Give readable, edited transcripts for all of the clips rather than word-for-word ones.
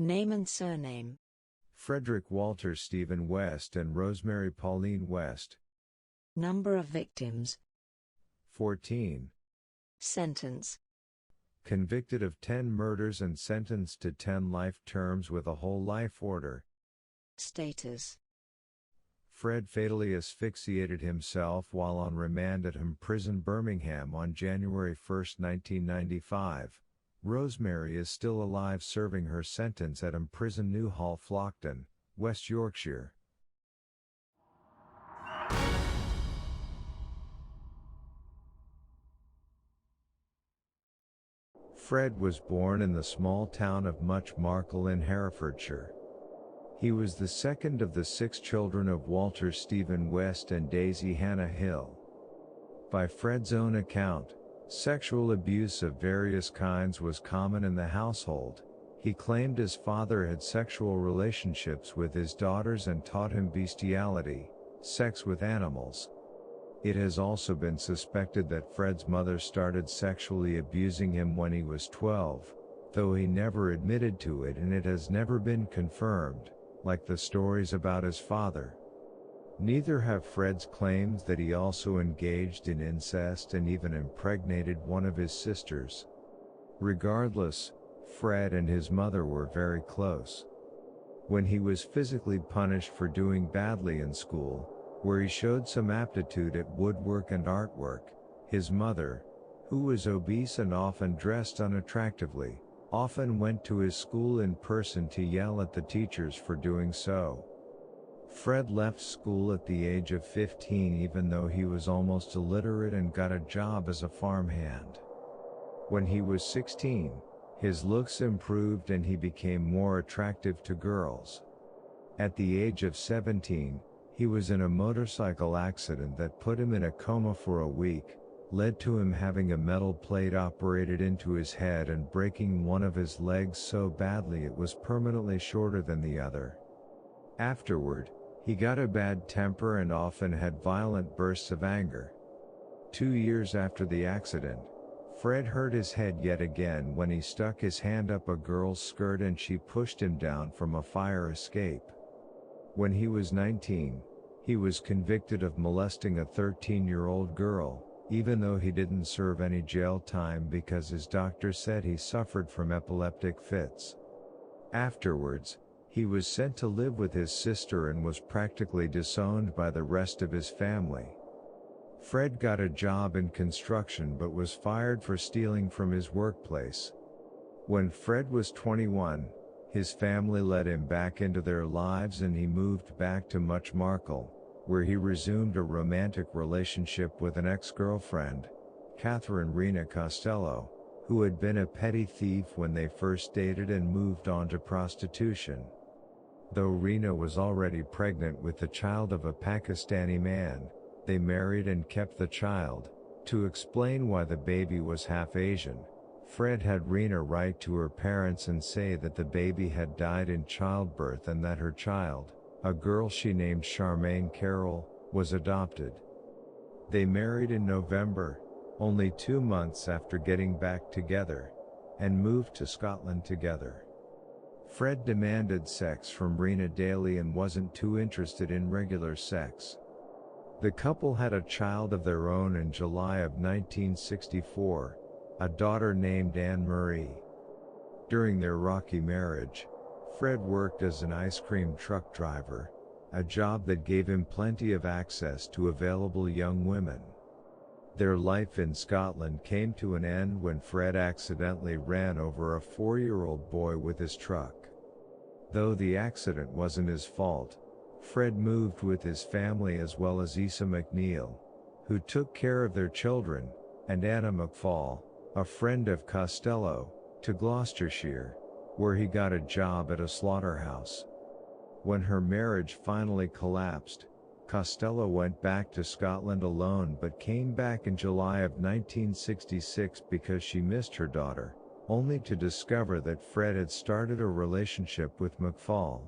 Name and surname. Frederick Walter Stephen West and Rosemary Pauline West. Number of victims. 14. Sentence. Convicted of 10 murders and sentenced to 10 life terms with a whole life order. Status. Fred fatally asphyxiated himself while on remand at Prison Birmingham on January 1, 1995. Rosemary is still alive serving her sentence at Prison Newhall Flockton, West Yorkshire. Fred was born in the small town of Much Marcle in Herefordshire. He was the second of the 6 children of Walter Stephen West and Daisy Hannah Hill. By Fred's own account, sexual abuse of various kinds was common in the household. He claimed his father had sexual relationships with his daughters and taught him bestiality, sex with animals. It has also been suspected that Fred's mother started sexually abusing him when he was 12, though he never admitted to it and it has never been confirmed, like the stories about his father. Neither have Fred's claims that he also engaged in incest and even impregnated one of his sisters. Regardless, Fred and his mother were very close. When he was physically punished for doing badly in school, where he showed some aptitude at woodwork and artwork, his mother, who was obese and often dressed unattractively, often went to his school in person to yell at the teachers for doing so. Fred left school at the age of 15 even though he was almost illiterate and got a job as a farmhand. When he was 16, his looks improved and he became more attractive to girls. At the age of 17, he was in a motorcycle accident that put him in a coma for a week, led to him having a metal plate operated into his head and breaking one of his legs so badly it was permanently shorter than the other. Afterward, he got a bad temper and often had violent bursts of anger. 2 years after the accident, Fred hurt his head yet again when he stuck his hand up a girl's skirt and she pushed him down from a fire escape. When he was 19, he was convicted of molesting a 13-year-old girl, even though he didn't serve any jail time because his doctor said he suffered from epileptic fits. Afterwards, he was sent to live with his sister and was practically disowned by the rest of his family. Fred got a job in construction but was fired for stealing from his workplace. When Fred was 21, his family let him back into their lives and he moved back to Much Marcle, where he resumed a romantic relationship with an ex-girlfriend, Catherine Rena Costello, who had been a petty thief when they first dated and moved on to prostitution. Though Rena was already pregnant with the child of a Pakistani man, they married and kept the child. To explain why the baby was half Asian, Fred had Rena write to her parents and say that the baby had died in childbirth and that her child, a girl she named Charmaine Carroll, was adopted. They married in November, only 2 months after getting back together, and moved to Scotland together. Fred demanded sex from Rena daily and wasn't too interested in regular sex. The couple had a child of their own in July of 1964, a daughter named Anne-Marie. During their rocky marriage, Fred worked as an ice cream truck driver, a job that gave him plenty of access to available young women. Their life in Scotland came to an end when Fred accidentally ran over a 4-year-old boy with his truck. Though the accident wasn't his fault, Fred moved with his family as well as Isa McNeil, who took care of their children, and Anna McFall, a friend of Costello, to Gloucestershire, where he got a job at a slaughterhouse. When her marriage finally collapsed, Costello went back to Scotland alone but came back in July of 1966 because she missed her daughter, only to discover that Fred had started a relationship with McFall.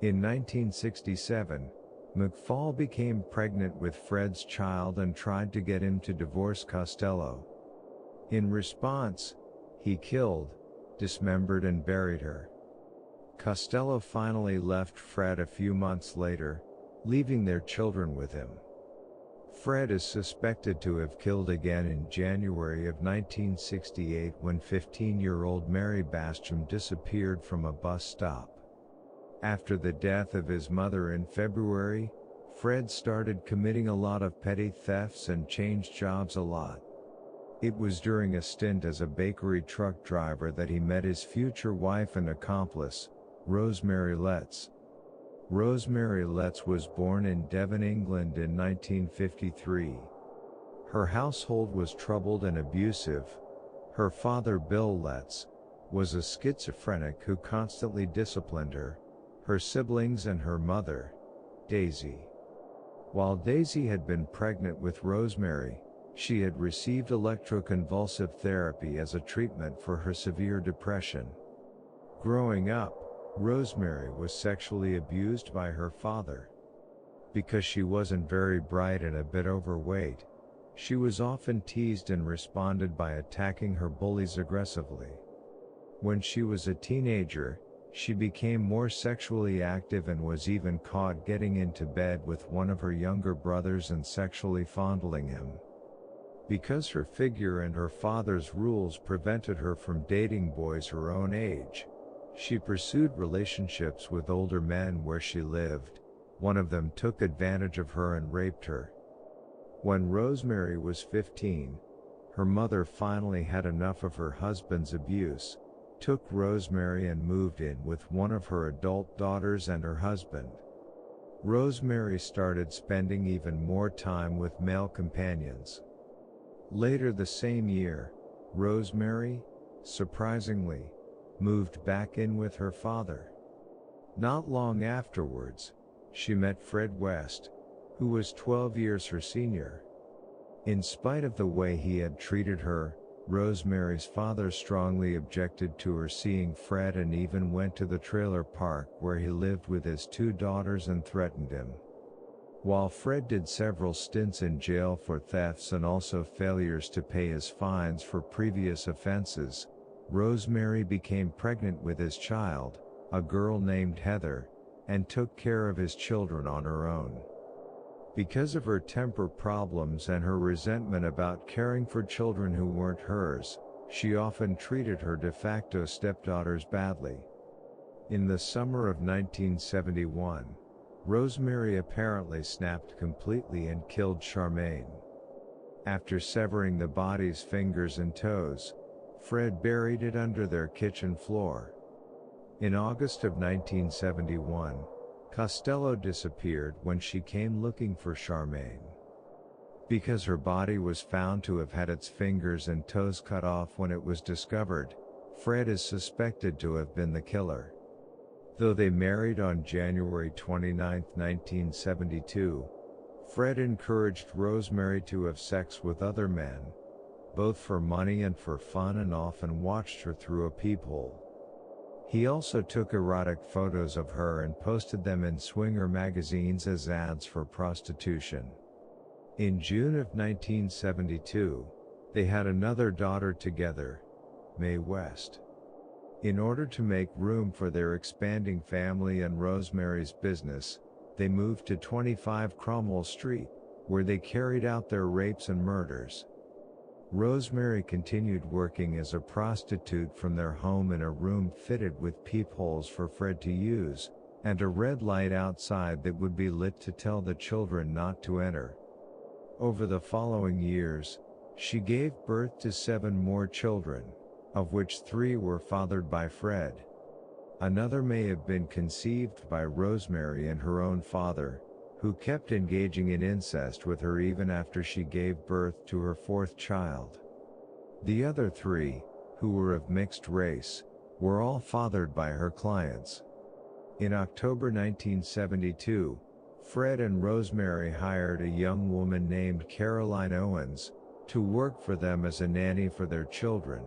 In 1967, McFall became pregnant with Fred's child and tried to get him to divorce Costello. In response, he killed, dismembered and buried her. Costello finally left Fred a few months later, leaving their children with him. Fred is suspected to have killed again in January of 1968 when 15-year-old Mary Bastrom disappeared from a bus stop. After the death of his mother in February, Fred started committing a lot of petty thefts and changed jobs a lot. It was during a stint as a bakery truck driver that he met his future wife and accomplice, Rosemary Lettuce. Rosemary Lettuce was born in Devon, England in 1953. Her household was troubled and abusive. Her father, Bill Lettuce, was a schizophrenic who constantly disciplined her, her siblings and her mother, Daisy. While Daisy had been pregnant with Rosemary, she had received electroconvulsive therapy as a treatment for her severe depression. Growing up, Rosemary was sexually abused by her father. Because she wasn't very bright and a bit overweight, she was often teased and responded by attacking her bullies aggressively. When she was a teenager, she became more sexually active and was even caught getting into bed with one of her younger brothers and sexually fondling him. Because her figure and her father's rules prevented her from dating boys her own age, she pursued relationships with older men where she lived. One of them took advantage of her and raped her. When Rosemary was 15, her mother finally had enough of her husband's abuse, took Rosemary and moved in with one of her adult daughters and her husband. Rosemary started spending even more time with male companions. Later the same year, Rosemary, surprisingly, moved back in with her father. Not long afterwards, she met Fred West, who was 12 years her senior. In spite of the way he had treated her, Rosemary's father strongly objected to her seeing Fred and even went to the trailer park where he lived with his two daughters and threatened him. While Fred did several stints in jail for thefts and also failures to pay his fines for previous offenses, Rosemary became pregnant with his child, a girl named Heather, and took care of his children on her own. Because of her temper problems and her resentment about caring for children who weren't hers, she often treated her de facto stepdaughters badly. In the summer of 1971, Rosemary apparently snapped completely and killed Charmaine. After severing the body's fingers and toes, Fred buried it under their kitchen floor. In August of 1971, Costello disappeared when she came looking for Charmaine. Because her body was found to have had its fingers and toes cut off when it was discovered, Fred is suspected to have been the killer. Though they married on January 29, 1972, Fred encouraged Rosemary to have sex with other men, both for money and for fun, and often watched her through a peephole. He also took erotic photos of her and posted them in swinger magazines as ads for prostitution. In June of 1972, they had another daughter together, Mae West. In order to make room for their expanding family and Rosemary's business, they moved to 25 Cromwell Street, where they carried out their rapes and murders. Rosemary continued working as a prostitute from their home in a room fitted with peepholes for Fred to use, and a red light outside that would be lit to tell the children not to enter. Over the following years, she gave birth to 7 more children, of which 3 were fathered by Fred. Another may have been conceived by Rosemary and her own father, who kept engaging in incest with her even after she gave birth to her 4th child. The other 3, who were of mixed race, were all fathered by her clients. In October 1972, Fred and Rosemary hired a young woman named Caroline Owens to work for them as a nanny for their children.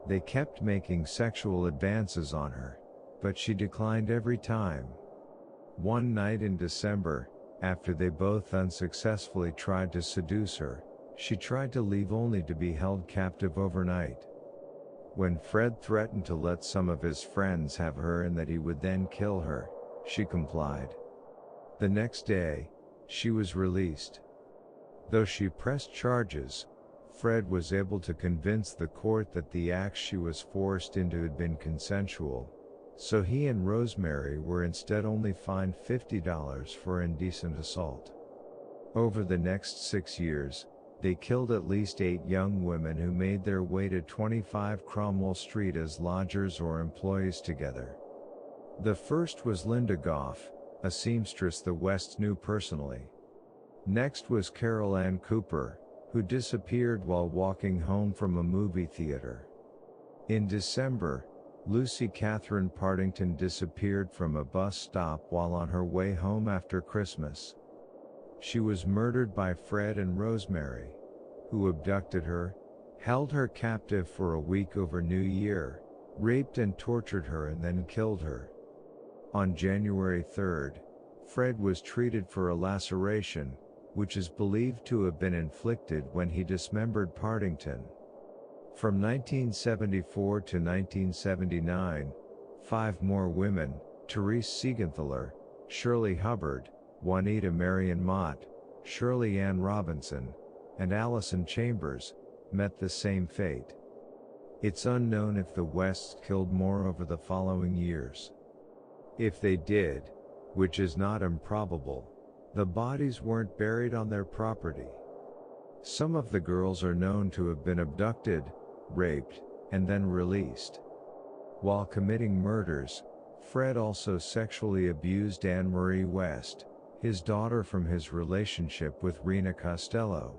They kept making sexual advances on her, but she declined every time. One night in December, after they both unsuccessfully tried to seduce her, she tried to leave only to be held captive overnight. When Fred threatened to let some of his friends have her and that he would then kill her, she complied. The next day, she was released. Though she pressed charges, Fred was able to convince the court that the acts she was forced into had been consensual, so he and Rosemary were instead only fined $50 for indecent assault. Over the next 6 years, they killed at least 8 young women who made their way to 25 Cromwell Street as lodgers or employees together. The first was Linda Goff, a seamstress the Wests knew personally. Next was Carol Ann Cooper, who disappeared while walking home from a movie theater. In December, Lucy Catherine Partington disappeared from a bus stop while on her way home after Christmas. She was murdered by Fred and Rosemary, who abducted her, held her captive for a week over New Year, raped and tortured her and then killed her. On January 3, Fred was treated for a laceration, which is believed to have been inflicted when he dismembered Partington. From 1974 to 1979, 5 more women, Therese Siegenthaler, Shirley Hubbard, Juanita Marion Mott, Shirley Ann Robinson, and Allison Chambers, met the same fate. It's unknown if the Wests killed more over the following years. If they did, which is not improbable, the bodies weren't buried on their property. Some of the girls are known to have been abducted, raped, and then released. While committing murders, Fred also sexually abused Anne Marie West, his daughter from his relationship with Rena Costello.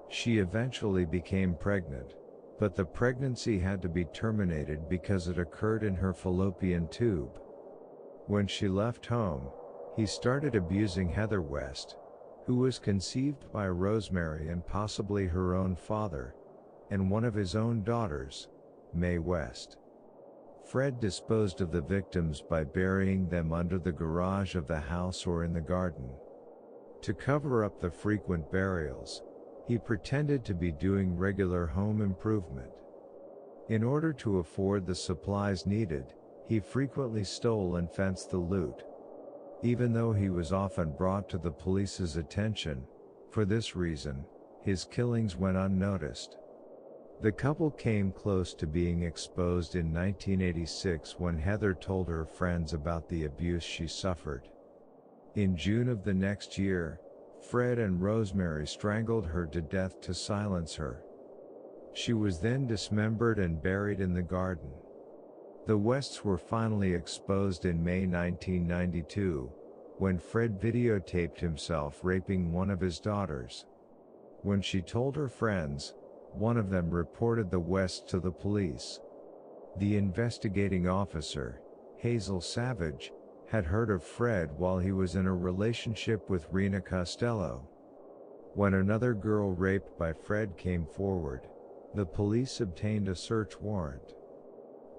She eventually became pregnant, but the pregnancy had to be terminated because it occurred in her fallopian tube. When she left home, he started abusing Heather West, who was conceived by Rosemary and possibly her own father, and one of his own daughters, Mae West. Fred disposed of the victims by burying them under the garage of the house or in the garden. To cover up the frequent burials, he pretended to be doing regular home improvement. In order to afford the supplies needed, he frequently stole and fenced the loot. Even though he was often brought to the police's attention, for this reason, his killings went unnoticed. The couple came close to being exposed in 1986 when Heather told her friends about the abuse she suffered. In June of the next year, Fred and Rosemary strangled her to death to silence her. She was then dismembered and buried in the garden. The Wests were finally exposed in May 1992, when Fred videotaped himself raping one of his daughters. When she told her friends, one of them reported the Wests to the police. The investigating officer, Hazel Savage, had heard of Fred while he was in a relationship with Rena Costello. When another girl raped by Fred came forward, the police obtained a search warrant.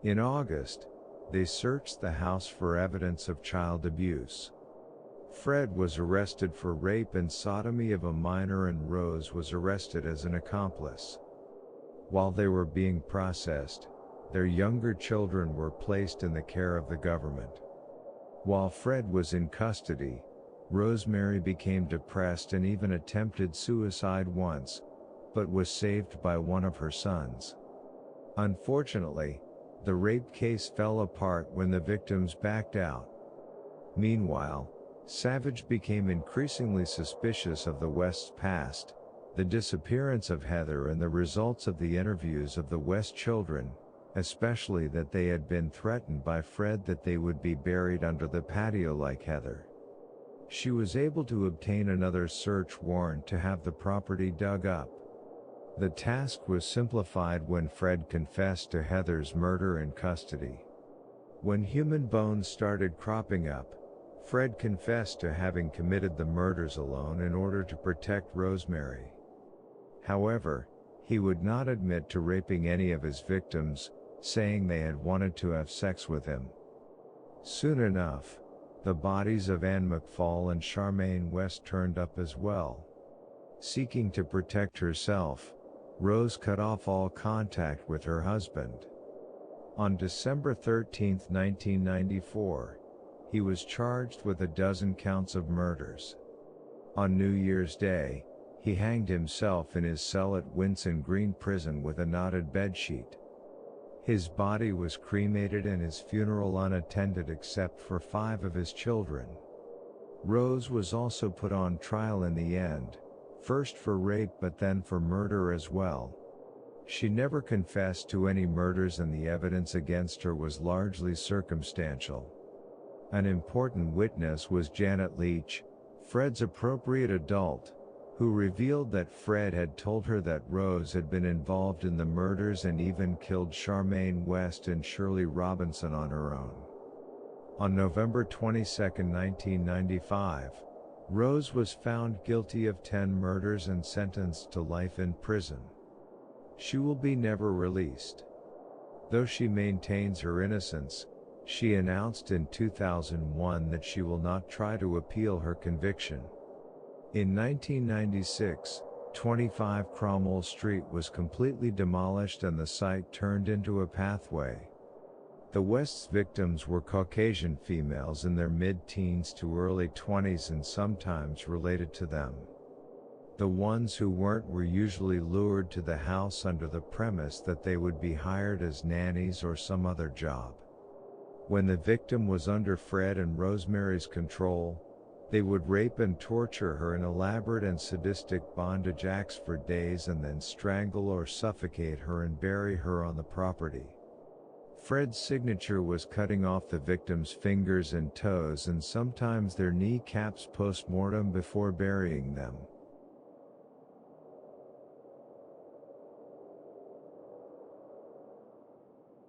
In August, they searched the house for evidence of child abuse. Fred was arrested for rape and sodomy of a minor and Rose was arrested as an accomplice. While they were being processed, their younger children were placed in the care of the government. While Fred was in custody, Rosemary became depressed and even attempted suicide once, but was saved by one of her sons. Unfortunately, the rape case fell apart when the victims backed out. Meanwhile, Savage became increasingly suspicious of the West's past, the disappearance of Heather and the results of the interviews of the West children, especially that they had been threatened by Fred that they would be buried under the patio like Heather. She was able to obtain another search warrant to have the property dug up. The task was simplified when Fred confessed to Heather's murder in custody. When human bones started cropping up, Fred confessed to having committed the murders alone in order to protect Rosemary. However, he would not admit to raping any of his victims, saying they had wanted to have sex with him. Soon enough, the bodies of Anne McFall and Charmaine West turned up as well. Seeking to protect herself, Rose cut off all contact with her husband. On December 13, 1994, he was charged with a dozen counts of murders. On New Year's Day, he hanged himself in his cell at Winson Green Prison with a knotted bedsheet. His body was cremated and his funeral unattended except for 5 of his children. Rose was also put on trial in the end, first for rape but then for murder as well. She never confessed to any murders and the evidence against her was largely circumstantial. An important witness was Janet Leach, Fred's appropriate adult, who revealed that Fred had told her that Rose had been involved in the murders and even killed Charmaine West and Shirley Robinson on her own. On November 22, 1995, Rose was found guilty of 10 murders and sentenced to life in prison. She will be never released. Though she maintains her innocence, she announced in 2001 that she will not try to appeal her conviction. In 1996, 25 Cromwell Street was completely demolished and the site turned into a pathway. The West's victims were Caucasian females in their mid-teens to early 20s and sometimes related to them. The ones who weren't were usually lured to the house under the premise that they would be hired as nannies or some other job. When the victim was under Fred and Rosemary's control, they would rape and torture her in elaborate and sadistic bondage acts for days and then strangle or suffocate her and bury her on the property. Fred's signature was cutting off the victim's fingers and toes and sometimes their kneecaps post-mortem before burying them.